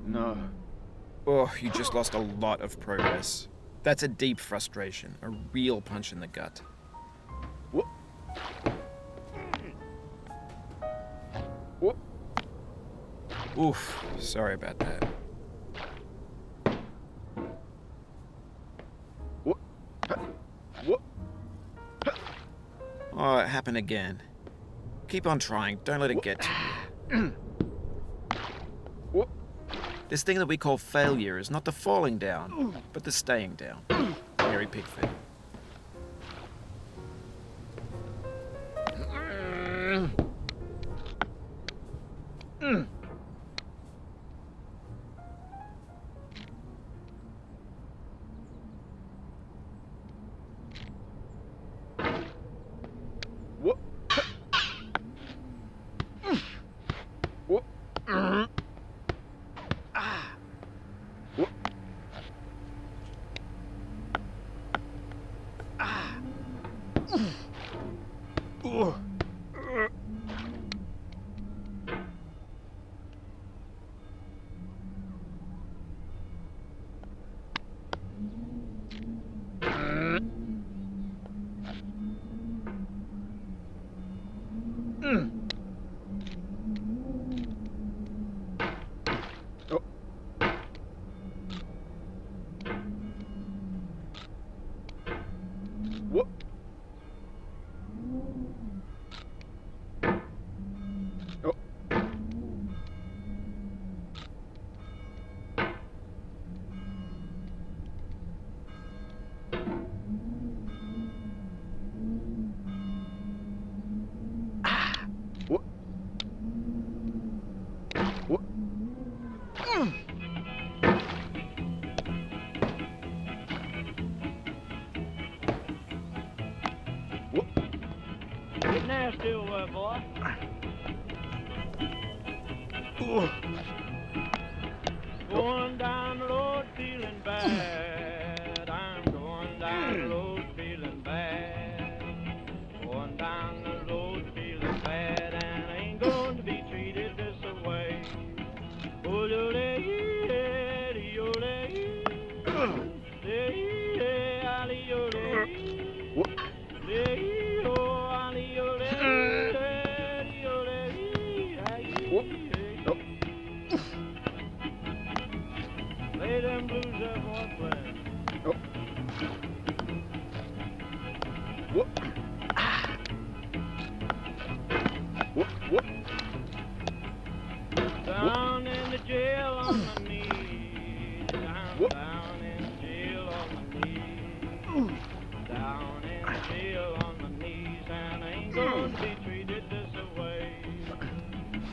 No. Oh, you just lost a lot of progress. That's a deep frustration, a real punch in the gut. What? What? Oof, sorry about that. What? What? Oh, it happened again. Keep on trying, don't let it get to you. What? This thing that we call failure is not the falling down, but the staying down. Mary Pickford. What? What? Get nasty over there, boy. Going down the road feeling bad. I'm going down the road feeling bad. Going down the road feeling bad, and I ain't going to be treated this way. Lay them blues up, boy, playing.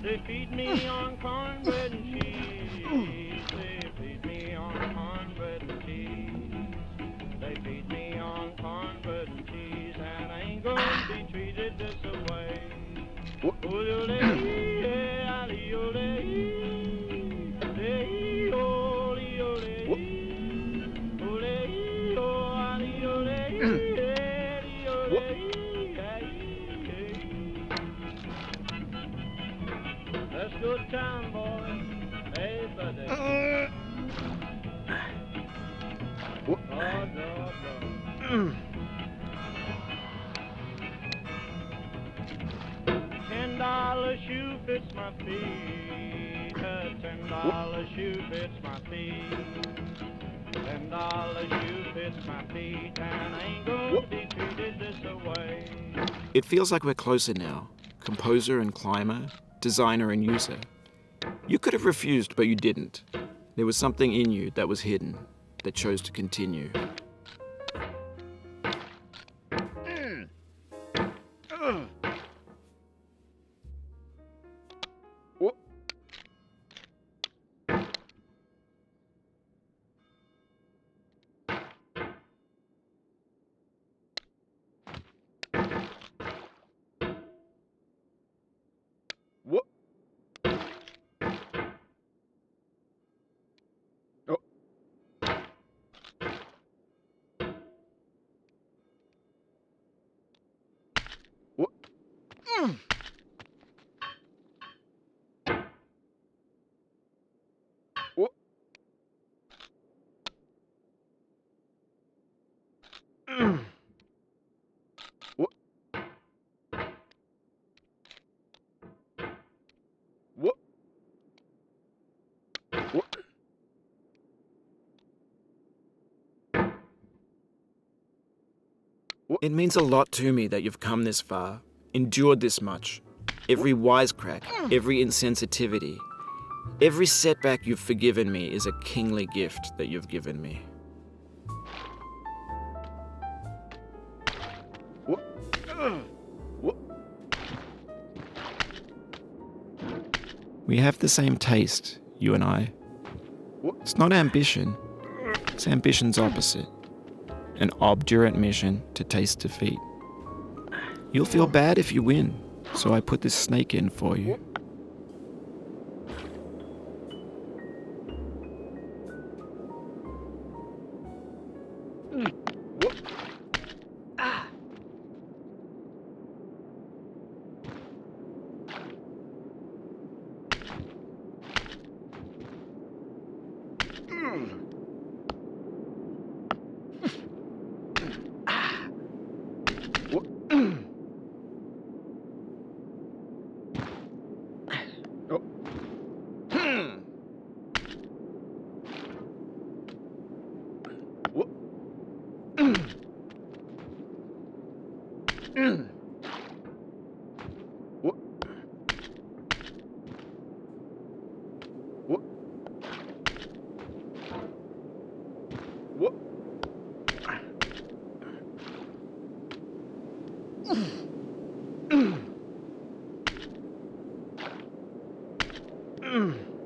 They feed me on cornbread and cheese. They feed me on cornbread and cheese. They feed me on cornbread and cheese, and I ain't gonna be treated this way. Let's go to town, boy. Hey, buddy. Oh, no. $10 shoe fits my feet. A $10 shoe fits my feet. $10 shoe fits my feet, and I ain't gonna be treated this way. It feels like we're closer now. Composer and climber, designer and user. You could have refused, but you didn't. There was something in you that was hidden, that chose to continue. What? Oh. What? What? What? What? What? It means a lot to me that you've come this far, endured this much. Every wisecrack, every insensitivity, every setback you've forgiven me is a kingly gift that you've given me. What? What? We have the same taste, you and I. What? It's not ambition, it's ambition's opposite. An obdurate mission to taste defeat. You'll feel bad if you win, so I put this snake in for you.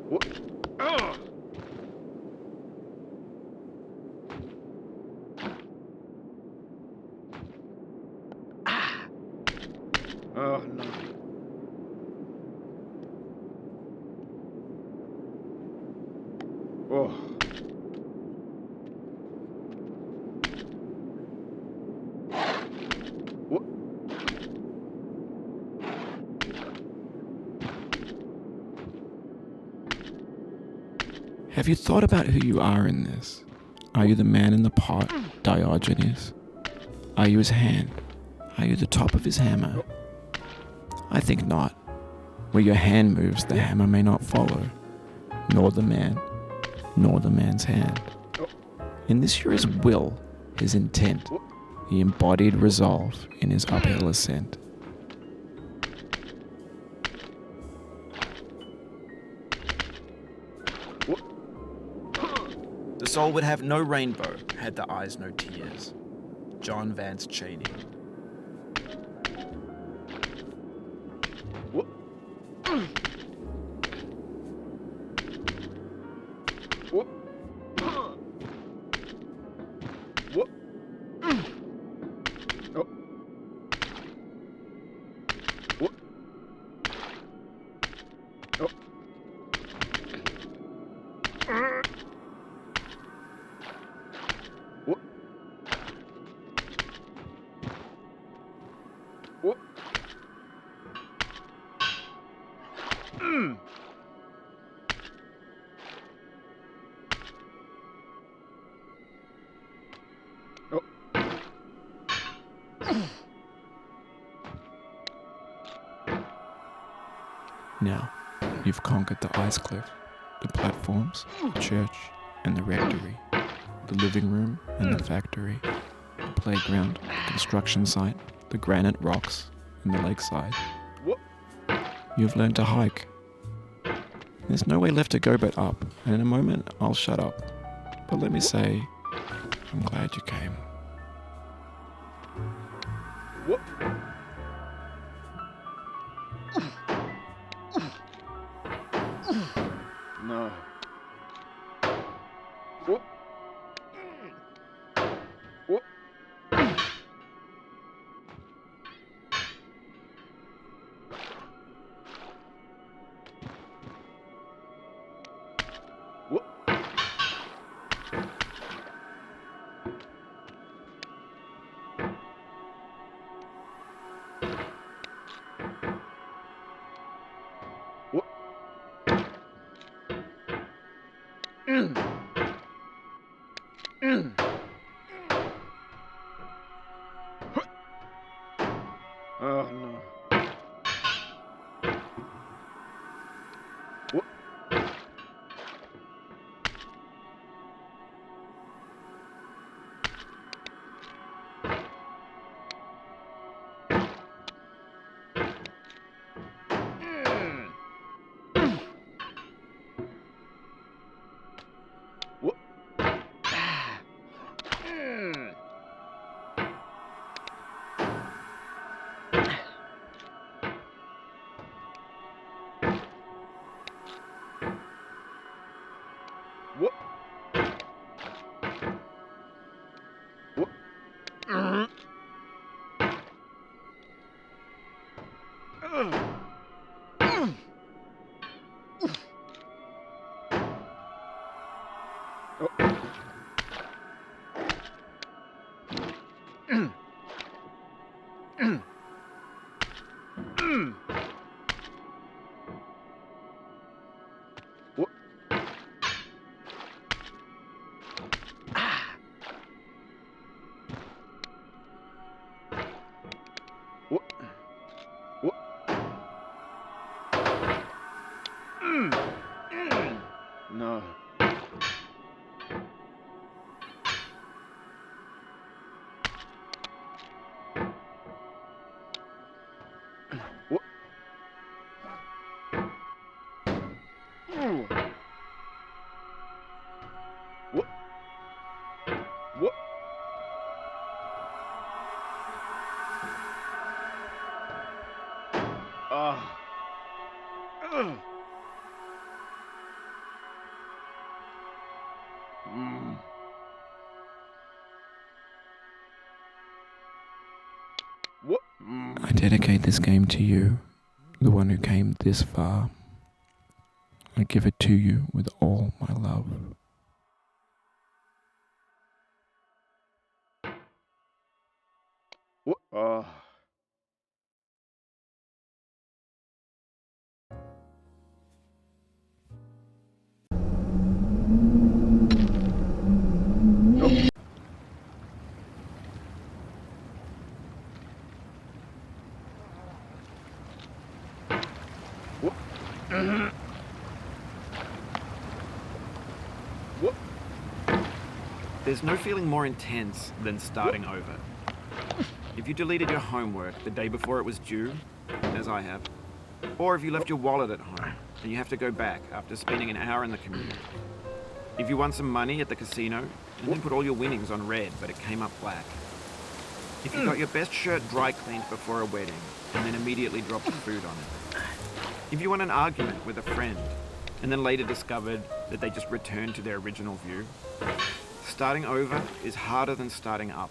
What? Oh no. Oh. What? Have you thought about who you are in this? Are you the man in the pot, Diogenes? Are you his hand? Are you the top of his hammer? I think not. Where your hand moves, the hammer may not follow, nor the man, nor the man's hand. In this you're his will, his intent, the embodied resolve in his uphill ascent. The soul would have no rainbow, had the eyes no tears. John Vance Cheney. What? What? Oh. Now, you've conquered the ice cliff, the platforms, the church, and the rectory, the living room and the factory, the playground, the construction site, the granite rocks, and the lakeside. What? You've learned to hike. There's no way left to go but up, and in a moment I'll shut up. But let me say, I'm glad you came. What? No. What? What? What? What? Oh no. What? What? What? What? What? What? What? No. What? What? What? Ah. What? I dedicate this game to you, the one who came this far. I give it to you with all my love. What? What? What? There's no feeling more intense than starting over. If you deleted your homework the day before it was due, as I have, or if you left your wallet at home and you have to go back after spending an hour in the commute. If you won some money at the casino and then put all your winnings on red but it came up black. If you got your best shirt dry cleaned before a wedding and then immediately dropped food on it. If you won an argument with a friend and then later discovered that they just returned to their original view. Starting over is harder than starting up.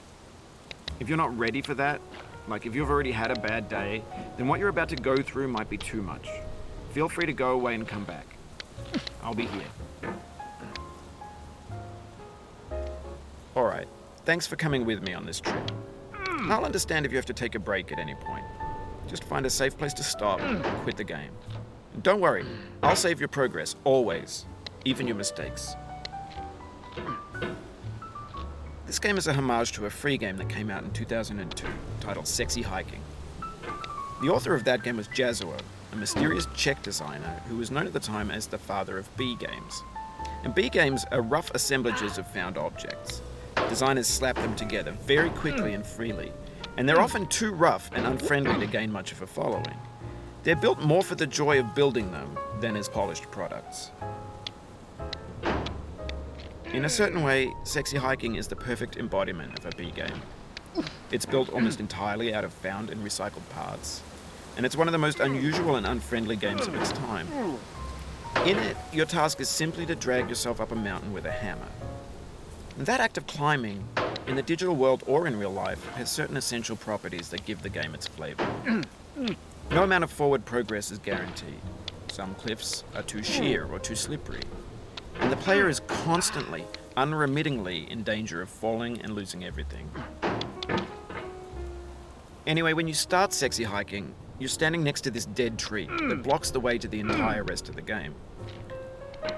If you're not ready for that, like if you've already had a bad day, then what you're about to go through might be too much. Feel free to go away and come back. I'll be here. Alright, thanks for coming with me on this trip. I'll understand if you have to take a break at any point. Just find a safe place to stop and quit the game. And don't worry, I'll save your progress, always, even your mistakes. This game is a homage to a free game that came out in 2002, titled Sexy Hiking. The author of that game was Jazuo, a mysterious Czech designer who was known at the time as the father of B games. And B games are rough assemblages of found objects. Designers slap them together very quickly and freely, and they're often too rough and unfriendly to gain much of a following. They're built more for the joy of building them than as polished products. In a certain way, Sexy Hiking is the perfect embodiment of a B game. It's built almost entirely out of found and recycled parts, and it's one of the most unusual and unfriendly games of its time. In it, your task is simply to drag yourself up a mountain with a hammer. And that act of climbing, in the digital world or in real life, has certain essential properties that give the game its flavor. No amount of forward progress is guaranteed. Some cliffs are too sheer or too slippery, and the player is constantly, unremittingly in danger of falling and losing everything. Anyway, when you start Sexy Hiking, you're standing next to this dead tree that blocks the way to the entire rest of the game.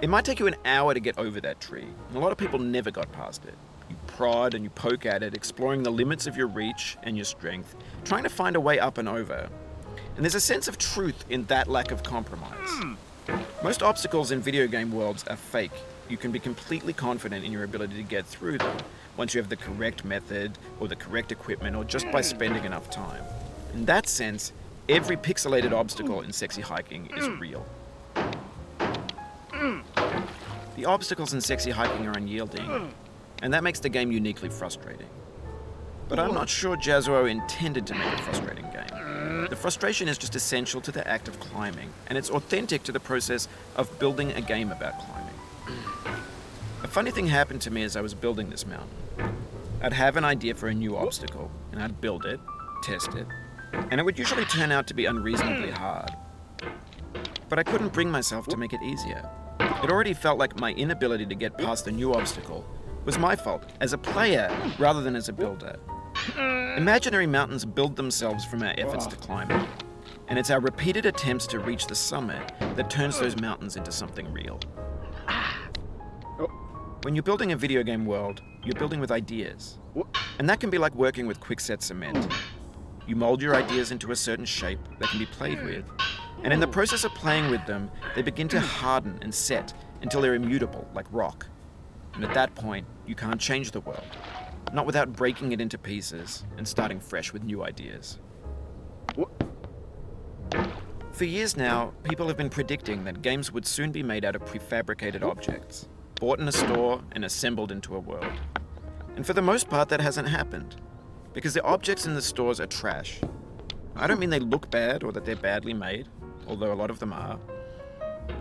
It might take you an hour to get over that tree, and a lot of people never got past it. You prod and you poke at it, exploring the limits of your reach and your strength, trying to find a way up and over. And there's a sense of truth in that lack of compromise. Most obstacles in video game worlds are fake. You can be completely confident in your ability to get through them once you have the correct method or the correct equipment or just by spending enough time. In that sense, every pixelated obstacle in Sexy Hiking is real. The obstacles in Sexy Hiking are unyielding, and that makes the game uniquely frustrating. But I'm not sure Jazuo intended to make a frustrating game. The frustration is just essential to the act of climbing, and it's authentic to the process of building a game about climbing. A funny thing happened to me as I was building this mountain. I'd have an idea for a new obstacle, and I'd build it, test it, and it would usually turn out to be unreasonably hard. But I couldn't bring myself to make it easier. It already felt like my inability to get past the new obstacle was my fault as a player rather than as a builder. Imaginary mountains build themselves from our efforts to climb them, and it's our repeated attempts to reach the summit that turns those mountains into something real. When you're building a video game world, you're building with ideas, and that can be like working with quickset cement. You mold your ideas into a certain shape that can be played with, and in the process of playing with them, they begin to harden and set until they're immutable, like rock. And at that point, you can't change the world, not without breaking it into pieces and starting fresh with new ideas. For years now, people have been predicting that games would soon be made out of prefabricated objects, bought in a store and assembled into a world. And for the most part, that hasn't happened, because the objects in the stores are trash. I don't mean they look bad or that they're badly made, although a lot of them are.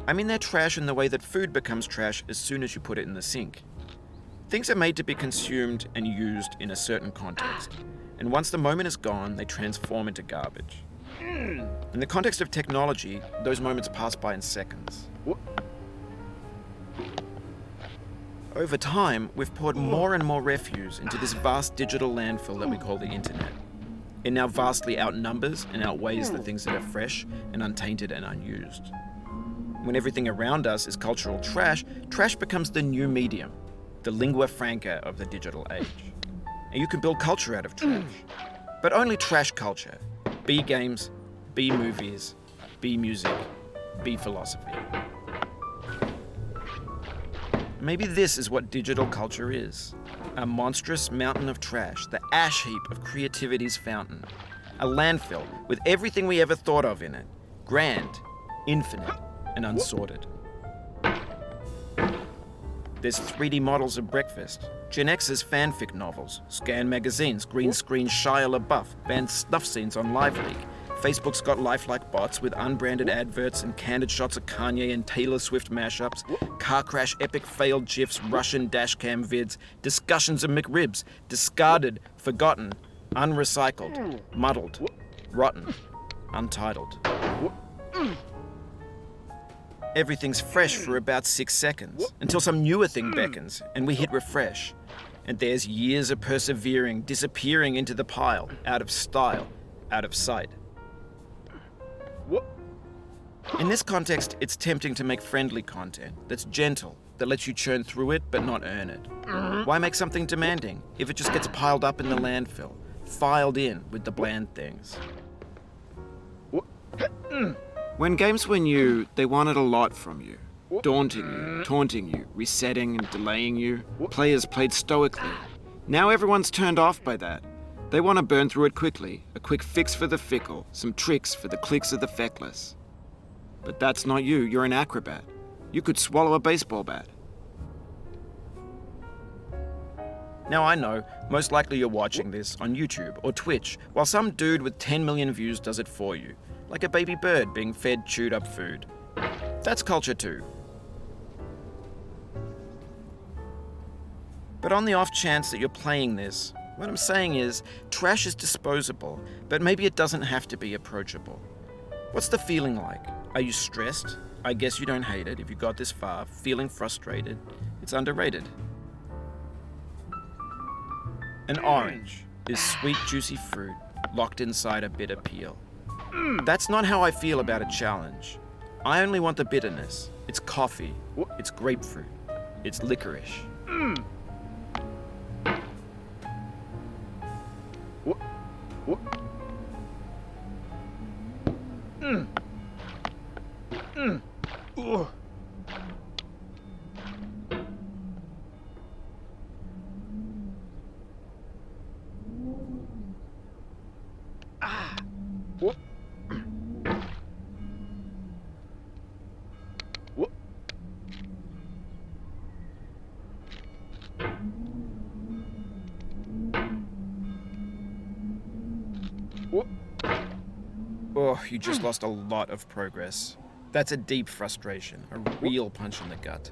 I mean they're trash in the way that food becomes trash as soon as you put it in the sink. Things are made to be consumed and used in a certain context, and once the moment is gone, they transform into garbage. In the context of technology, those moments pass by in seconds. Over time, we've poured more and more refuse into this vast digital landfill that we call the internet. It now vastly outnumbers and outweighs the things that are fresh and untainted and unused. When everything around us is cultural trash, trash becomes the new medium, the lingua franca of the digital age. And you can build culture out of trash, but only trash culture. B games, B movies, B music, B philosophy. Maybe this is what digital culture is. A monstrous mountain of trash, the ash heap of creativity's fountain. A landfill with everything we ever thought of in it. Grand, infinite, and unsorted. There's 3D models of breakfast, Gen X's fanfic novels, scan magazines, green screen Shia LaBeouf, banned snuff scenes on LiveLeak. Facebook's got lifelike bots with unbranded adverts and candid shots of Kanye and Taylor Swift mashups, car crash epic failed GIFs, Russian dashcam vids, discussions of McRibs, discarded, forgotten, unrecycled, muddled, rotten, untitled. Everything's fresh for about 6 seconds, until some newer thing beckons, and we hit refresh. And there's years of persevering disappearing into the pile, out of style, out of sight. What? In this context, it's tempting to make friendly content that's gentle, that lets you churn through it but not earn it. Why make something demanding if it just gets piled up in the landfill, filed in with the bland things? What? When games were new, they wanted a lot from you. Daunting you, taunting you, resetting and delaying you. Players played stoically. Now everyone's turned off by that. They want to burn through it quickly, a quick fix for the fickle, some tricks for the clicks of the feckless. But that's not you, you're an acrobat. You could swallow a baseball bat. Now I know, most likely you're watching this on YouTube or Twitch, while some dude with 10 million views does it for you, like a baby bird being fed chewed up food. That's culture too. But on the off chance that you're playing this, what I'm saying is, trash is disposable, but maybe it doesn't have to be approachable. What's the feeling like? Are you stressed? I guess you don't hate it if you got this far. Feeling frustrated? It's underrated. An orange is sweet, juicy fruit locked inside a bitter peel. That's not how I feel about a challenge. I only want the bitterness. It's coffee. It's grapefruit. It's licorice. Oh, you just lost a lot of progress. That's a deep frustration, a real punch in the gut.